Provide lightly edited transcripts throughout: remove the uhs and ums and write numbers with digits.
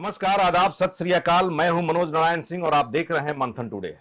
नमस्कार, आदाब, सत श्री अकाल। मैं हूं मनोज नारायण सिंह और आप देख रहे हैं मंथन टुडे।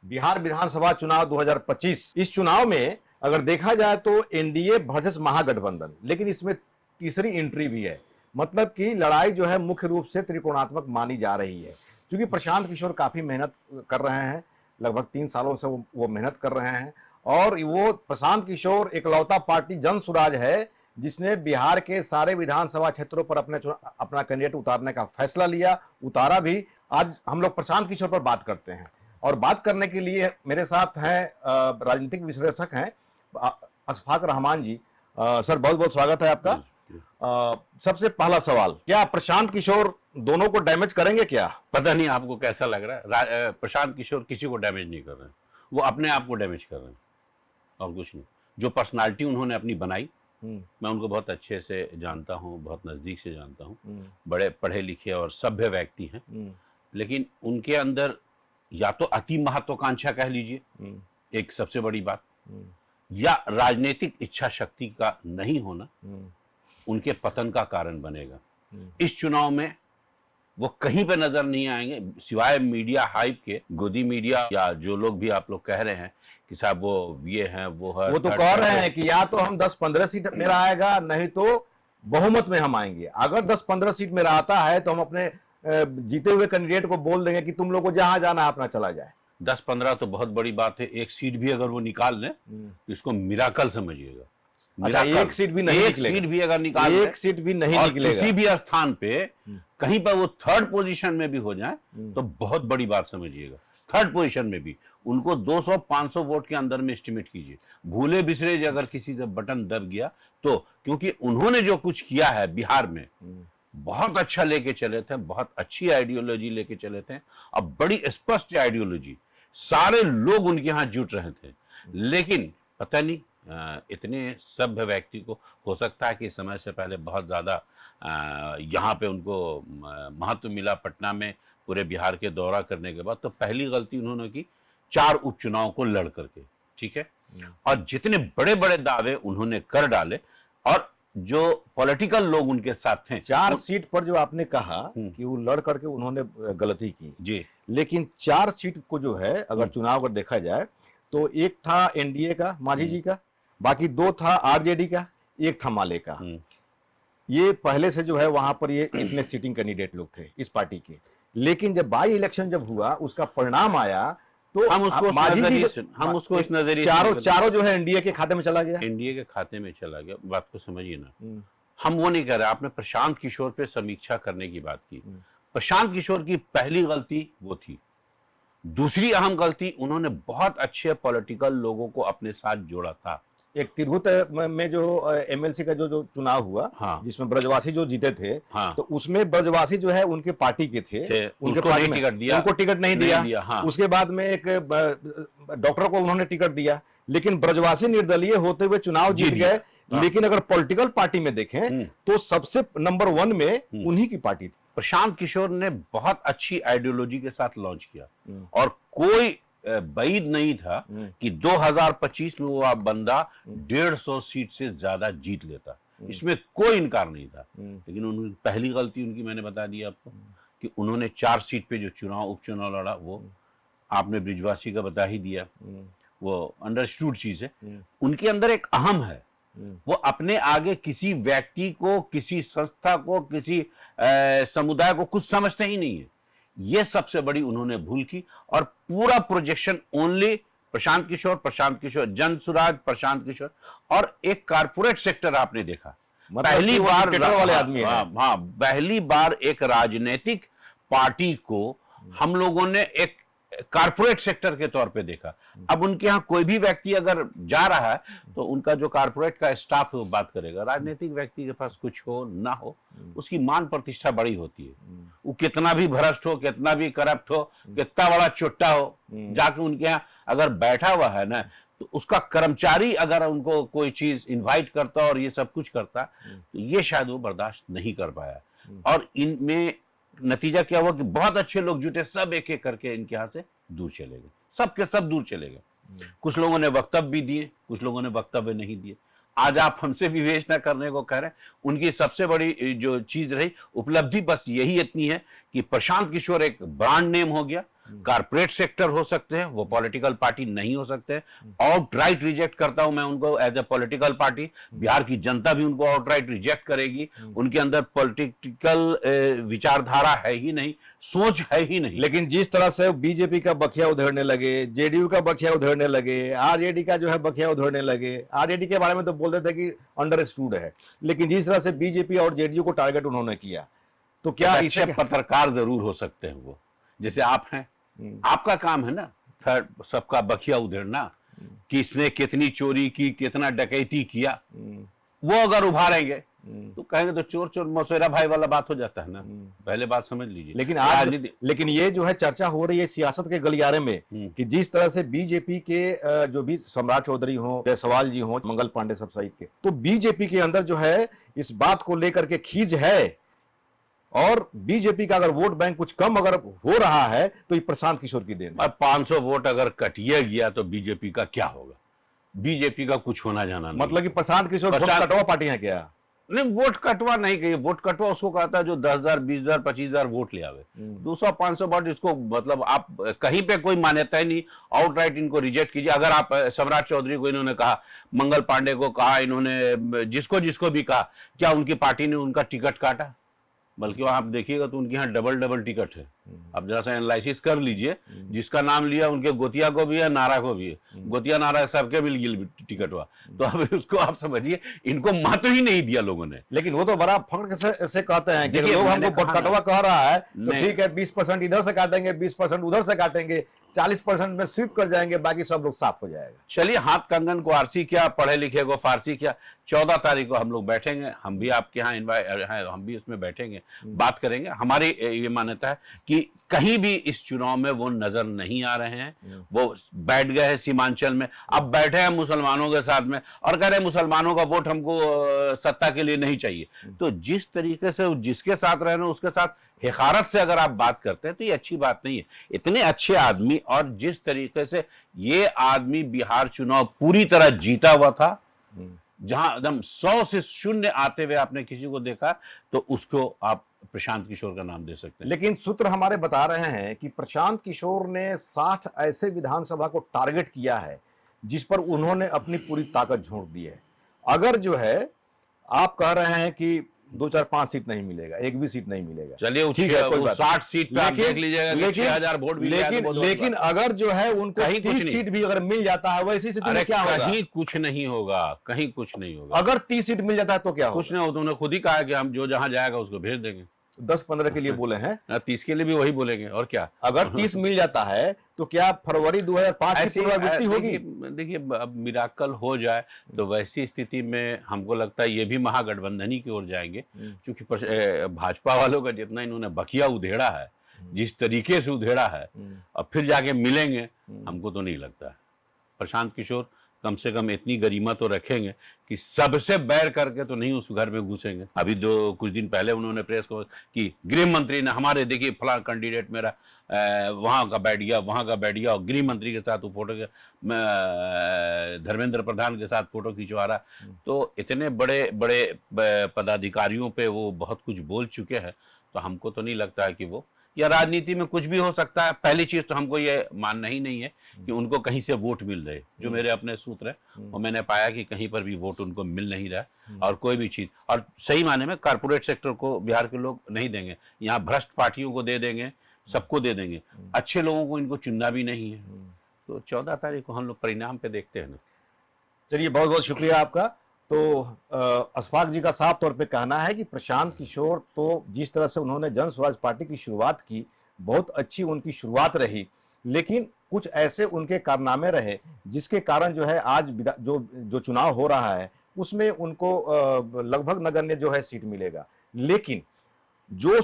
बिहार विधानसभा चुनाव 2025। इस चुनाव में अगर देखा जाए तो एनडीए वर्सेस महागठबंधन, लेकिन इसमें तीसरी एंट्री भी है। मतलब कि लड़ाई जो है मुख्य रूप से त्रिकोणात्मक मानी जा रही है, क्योंकि प्रशांत किशोर काफी मेहनत कर रहे हैं। लगभग 3 सालों से वो मेहनत कर रहे हैं और वो प्रशांत किशोर एकलौता पार्टी जन सुराज है जिसने बिहार के सारे विधानसभा क्षेत्रों पर अपना कैंडिडेट उतारने का फैसला लिया, उतारा भी। आज हम लोग प्रशांत किशोर पर बात करते हैं और बात करने के लिए मेरे साथ हैं राजनीतिक विश्लेषक हैं अशफाक रहमान जी। सर, बहुत बहुत स्वागत है आपका। सबसे पहला सवाल, क्या प्रशांत किशोर दोनों को डैमेज करेंगे? क्या पता नहीं आपको कैसा लग रहा है। प्रशांत किशोर किसी को डैमेज नहीं कर रहे हैं, वो अपने आप को डैमेज कर रहे हैं और कुछ नहीं। जो पर्सनालिटी उन्होंने अपनी बनाई, मैं उनको बहुत अच्छे से जानता हूँ, बहुत नज़दीक से जानता हूँ। बड़े पढ़े लिखे और सभ्य व्यक्ति हैं, लेकिन उनके अंदर या तो अति महत्वाकांक्षा कह लीजिए एक सबसे बड़ी बात, या राजनीतिक इच्छा शक्ति का नहीं होना उनके पतन का कारण बनेगा। इस चुनाव में वो कहीं पे नजर नहीं आएंगे सिवाय मीडिया हाइप के। गोदी मीडिया या जो लोग भी आप लोग कह रहे हैं कि साहब वो ये हैं वो है, वो तो कह रहे हैं कि या तो हम 10-15 सीट मेरा आएगा, नहीं तो बहुमत में हम आएंगे। अगर 10-15 सीट मेरा आता है तो हम अपने जीते हुए कैंडिडेट को बोल देंगे कि तुम लोग को जहां जाना अपना चला जाए। 10-15 तो बहुत बड़ी बात है। एक सीट भी अगर वो निकाल लें तो इसको मिराकल समझिएगा। अच्छा, एक सीट भी नहीं निकलेगा। सीट भी अगर निकाल एक सीट भी नहीं निकलेगा, किसी भी स्थान पे कहीं पर वो थर्ड पोजीशन में भी हो जाए तो बहुत बड़ी बात समझिएगा। थर्ड पोजीशन में भी उनको 200-500 वोट के अंदर में एस्टिमेट कीजिए। भूले बिसरे अगर किसी से बटन दब गया तो, क्योंकि उन्होंने जो कुछ किया है बिहार में बहुत अच्छा लेके चले थे, बहुत अच्छी आइडियोलॉजी लेके चले थे और बड़ी स्पष्ट आइडियोलॉजी, सारे लोग उनके यहाँ जुट रहे थे। लेकिन पता नहीं इतने सभ्य व्यक्ति को, हो सकता है कि समय से पहले बहुत ज़्यादा यहाँ पे उनको महत्व मिला पटना में पूरे बिहार के दौरा करने के बाद, तो पहली गलती उन्होंने की 4 उपचुनाव को लड़ करके, ठीक है। और जितने बड़े बड़े दावे उन्होंने कर डाले और जो पॉलिटिकल लोग उनके साथ थे। 4 सीट पर जो आपने कहा कि वो लड़ करके उन्होंने गलती की जी, लेकिन 4 सीट को जो है अगर चुनाव अगर देखा जाए तो एक था एनडीए का मांझी जी का, बाकी 2 था आरजेडी का, एक था माले का। ये पहले से जो है वहां पर ये इतने सीटिंग कैंडिडेट लोग थे इस पार्टी के। लेकिन जब बाई इलेक्शन जब हुआ, उसका परिणाम आया तो हम उसको इस नजरिए चारों जो है एनडीए के खाते में चला गया। एनडीए के खाते में चला गया। बात को समझिए ना, हम वो नहीं कर रहे। आपने प्रशांत किशोर पे समीक्षा करने की बात की। प्रशांत किशोर की पहली गलती वो थी। दूसरी अहम गलती, उन्होंने बहुत अच्छे पॉलिटिकल लोगों को अपने साथ जोड़ा था। एक तिरहुत में जो एमएलसी का जो चुनाव हुआ, हाँ, जिसमें ब्रजवासी जो जीते थे, हाँ, तो उसमें ब्रजवासी जो है उनके पार्टी के थे, उनके पार्टी में टिकट दिया, उनको टिकट नहीं दिया। हाँ। उसके बाद में एक डॉक्टर को उन्होंने टिकट दिया, लेकिन ब्रजवासी निर्दलीय होते हुए चुनाव जीत गए। लेकिन अगर पॉलिटिकल पार्टी में देखें तो सबसे नंबर 1 में उन्हीं की पार्टी थी। प्रशांत किशोर ने बहुत अच्छी आइडियोलॉजी के साथ लॉन्च किया और कोई बैद नहीं था कि 2025 में वो बंदा 150 सीट से ज्यादा जीत लेता। इसमें कोई इनकार नहीं था। लेकिन उन्होंने पहली गलती उनकी मैंने बता दी आपको कि उन्होंने 4 सीट पे जो उपचुनाव लड़ा, वो आपने ब्रिजवासी का बता ही दिया। वो अंडरस्टूड चीज है। उनके अंदर एक अहम है, वो अपने आगे किसी व्यक्ति को, किसी संस्था को, किसी समुदाय को कुछ समझते ही नहीं है। ये सबसे बड़ी उन्होंने भूल की और पूरा प्रोजेक्शन ओनली प्रशांत किशोर, जन सुराज प्रशांत किशोर। और एक कारपोरेट सेक्टर आपने देखा, पहली बार वाले आदमी है। हाँ, पहली बार एक राजनीतिक पार्टी को हम लोगों ने एक कारपोरेट सेक्टर के तौर पे देखा। अब उनके यहाँ कोई भी व्यक्ति अगर जा रहा है तो उनका जो कारपोरेट का स्टाफ है वो बात करेगा। राजनीतिक व्यक्ति के पास कुछ हो ना हो, उसकी मान प्रतिष्ठा बड़ी होती है। वो कितना भी भ्रष्ट हो, कितना भी करप्ट हो, कितना बड़ा चुट्टा हो, जाके उनके यहाँ अगर बैठा हुआ है ना, तो उसका कर्मचारी अगर उनको कोई चीज इन्वाइट करता और ये सब कुछ करता तो ये शायद वो बर्दाश्त नहीं कर पाया। और इनमें नतीजा क्या हुआ कि बहुत अच्छे लोग जुटे, सब एक एक करके इनके यहाँ से दूर चले गए, सब के सब दूर चले गए। कुछ लोगों ने वक्तव्य भी दिए, कुछ लोगों ने वक्तव्य नहीं दिए। आज आप हमसे विवेचना करने को कह रहे हैं। उनकी सबसे बड़ी जो चीज रही उपलब्धि बस यही इतनी है कि प्रशांत किशोर एक ब्रांड नेम हो गया। कारपोरेट सेक्टर हो सकते हैं, वो पॉलिटिकल पार्टी नहीं हो सकते हैं। आउटराइट रिजेक्ट करता हूं मैं उनको as a political party. Bihar की जनता भी उनको आउटराइट रिजेक्ट करेगी। उनके अंदर पॉलिटिकल विचारधारा है ही नहीं, सोच है ही नहीं। लेकिन जिस तरह से बीजेपी का बखिया उधेड़ने लगे, जेडीयू का बखिया उधेड़ने लगे, आरजेडी का जो है बखिया उधेड़ने लगे, आरजेडी के बारे में तो बोलते थे कि अंडरस्टूड है, लेकिन जिस तरह से बीजेपी और जेडीयू को टारगेट उन्होंने किया, तो क्या अच्छे पत्रकार जरूर हो सकते हैं वो, जैसे आप हैं। आपका काम है ना थर्ड सबका बखिया उधेड़ना, किसने कितनी चोरी की, कितना डकैती किया, वो अगर उभारेंगे तो कहेंगे तो चोर चोर मौसेरा भाई वाला बात हो जाता है ना। पहले बात समझ लीजिए। लेकिन ये जो है चर्चा हो रही है सियासत के गलियारे में कि जिस तरह से बीजेपी के जो भी सम्राट चौधरी हो, जयसवाल जी हो, मंगल पांडे सब साइड के, तो बीजेपी के अंदर जो है इस बात को लेकर के खींच है, और बीजेपी का अगर वोट बैंक कुछ कम अगर हो रहा है तो ये प्रशांत किशोर की देन है। 500 वोट अगर कटिए गया तो बीजेपी का क्या होगा? बीजेपी का कुछ होना जाना नहीं। मतलब कि प्रशांत किशोर वोट कटवा पार्टी है क्या? नहीं, वोट कटवा नहीं कही। वोट कटवा उसको कहता है जो 10,000, 20,000, 25,000 वोट ले आवे। 200-500 वोट इसको, मतलब आप कहीं पे कोई मान्यता ही नहीं। आउटराइट इनको रिजेक्ट कीजिए। अगर आप सम्राट चौधरी को इन्होंने कहा, मंगल पांडे को कहा, इन्होंने जिसको जिसको भी कहा, क्या उनकी पार्टी ने उनका टिकट काटा? बल्कि आप देखिएगा तो उनके यहाँ डबल टिकट है। अब जरा सा एनालिसिस कर लीजिए, जिसका नाम लिया उनके गोतिया को भी है, नारा को भी है। गोतिया नारा सबके मिल गिल टिकट हुआ। तो अब उसको आप समझिए, इनको महत्व ही नहीं दिया लोगों ने। लेकिन वो तो बड़ा फख्र से कहते हैं कि लोग हमको वोट कटवा कह रहा है तो ठीक है, 20% इधर से काटेंगे, 20% उधर से काटेंगे, 40% में स्वीप कर जाएंगे, बाकी सब लोग साफ हो जाएगा। चलिए, हाथ कंगन को आरसी क्या, पढ़े लिखे को फारसी क्या। 14 तारीख को हम लोग बैठेंगे, हम भी आपके यहाँ इन्वाइट हैं, हम भी उसमें बैठेंगे, बात करेंगे। हमारी ये मान्यता है कि कहीं भी इस चुनाव में वो नजर नहीं आ रहे हैं। वो बैठ गए हैं सीमांचल में, अब बैठे हैं मुसलमानों के साथ में और कह रहे हैं मुसलमानों का वोट हमको सत्ता के लिए नहीं चाहिए। तो जिस तरीके से जिसके साथ रह रहे हैं उसके साथ हिकारत से अगर आप बात करते हैं तो ये अच्छी बात नहीं है। इतने अच्छे आदमी, और जिस तरीके से ये आदमी बिहार चुनाव पूरी तरह जीता हुआ था, जहां एकदम 100 से 0 आते हुए आपने किसी को देखा, तो उसको आप प्रशांत किशोर का नाम दे सकते हैं। लेकिन सूत्र हमारे बता रहे हैं कि प्रशांत किशोर ने 60 ऐसे विधानसभा को टारगेट किया है जिस पर उन्होंने अपनी पूरी ताकत झोंक दी है। अगर जो है आप कह रहे हैं कि 2, 4, 5 सीट नहीं मिलेगा, एक भी सीट नहीं मिलेगा, चलिए ठीक है, 60 सीट पे आप देख लीजिएगा, 6,000 वोट भी लेकिन अगर जो है उनको 30 सीट भी अगर मिल जाता है, वैसी स्थिति में क्या होगा? कहीं कुछ नहीं होगा, कहीं कुछ नहीं होगा। अगर 30 सीट मिल जाता है तो क्या होगा? कुछ नहीं होगा। उन्होंने खुद ही कहा कि हम जो जहां जाएगा उसको भेज देंगे। 10-15 के लिए बोले हैं, 30 के लिए भी वही बोलेंगे, और क्या। अगर 30 मिल जाता है तो क्या फरवरी 2005 की पुनरावृत्ति होगी? देखिए, अब मिराकल हो जाए तो वैसी स्थिति में हमको लगता है ये भी महागठबंधन ही की ओर जाएंगे, क्योंकि भाजपा वालों का जितना इन्होंने बखिया उधेड़ा है, जिस तरीके से उधेड़ा है, और फिर जाके मिलेंगे, हमको तो नहीं लगता है। प्रशांत किशोर कम से कम इतनी गरिमा तो रखेंगे कि सबसे बैर करके तो नहीं उस घर में घुसेंगे। अभी कुछ दिन पहले उन्होंने प्रेस को कि गृह मंत्री ने हमारे, देखिए फलां कैंडिडेट मेरा वहां का बैठ गया, वहां का बैठ गया, और गृह मंत्री के साथ वो फोटो धर्मेंद्र प्रधान के साथ फोटो खिंचवा रहा। तो इतने बड़े बड़े पदाधिकारियों पे वो बहुत कुछ बोल चुके हैं, तो हमको तो नहीं लगता है कि वो, या राजनीति में कुछ भी हो सकता है। पहली चीज तो हमको ये मानना ही नहीं है कि उनको कहीं से वोट मिल रहे। जो मेरे अपने सूत्र है और मैंने पाया कि कहीं पर भी वोट उनको मिल नहीं रहा है, और कोई भी चीज, और सही माने में कारपोरेट सेक्टर को बिहार के लोग नहीं देंगे। यहाँ भ्रष्ट पार्टियों को दे देंगे, सबको दे देंगे, अच्छे लोगों को इनको चुनना भी नहीं है। तो 14 तारीख को हम लोग परिणाम पे देखते हैं ना। चलिए, बहुत बहुत शुक्रिया आपका। तो अशफाक जी का साफ तौर पे कहना है कि प्रशांत किशोर तो जिस तरह से उन्होंने जन स्वराज पार्टी की शुरुआत की, बहुत अच्छी उनकी शुरुआत रही, लेकिन कुछ ऐसे उनके कारनामे रहे जिसके कारण जो है आज जो चुनाव हो रहा है उसमें उनको लगभग नगण्य जो है सीट मिलेगा। लेकिन जो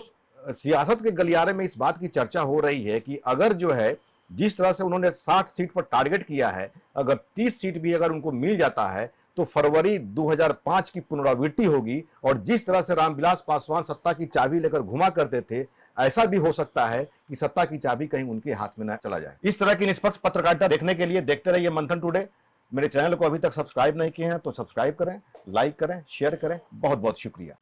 सियासत के गलियारे में इस बात की चर्चा हो रही है कि अगर जो है जिस तरह से उन्होंने 60 सीट पर टारगेट किया है, अगर 30 सीट भी अगर उनको मिल जाता है तो फरवरी 2005 की पुनरावृत्ति होगी, और जिस तरह से रामविलास पासवान सत्ता की चाबी लेकर घुमा करते थे, ऐसा भी हो सकता है कि सत्ता की चाबी कहीं उनके हाथ में न चला जाए। इस तरह की निष्पक्ष पत्रकारिता देखने के लिए देखते रहिए मंथन टुडे। मेरे चैनल को अभी तक सब्सक्राइब नहीं किए हैं तो सब्सक्राइब करें, लाइक करें, शेयर करें। बहुत बहुत शुक्रिया।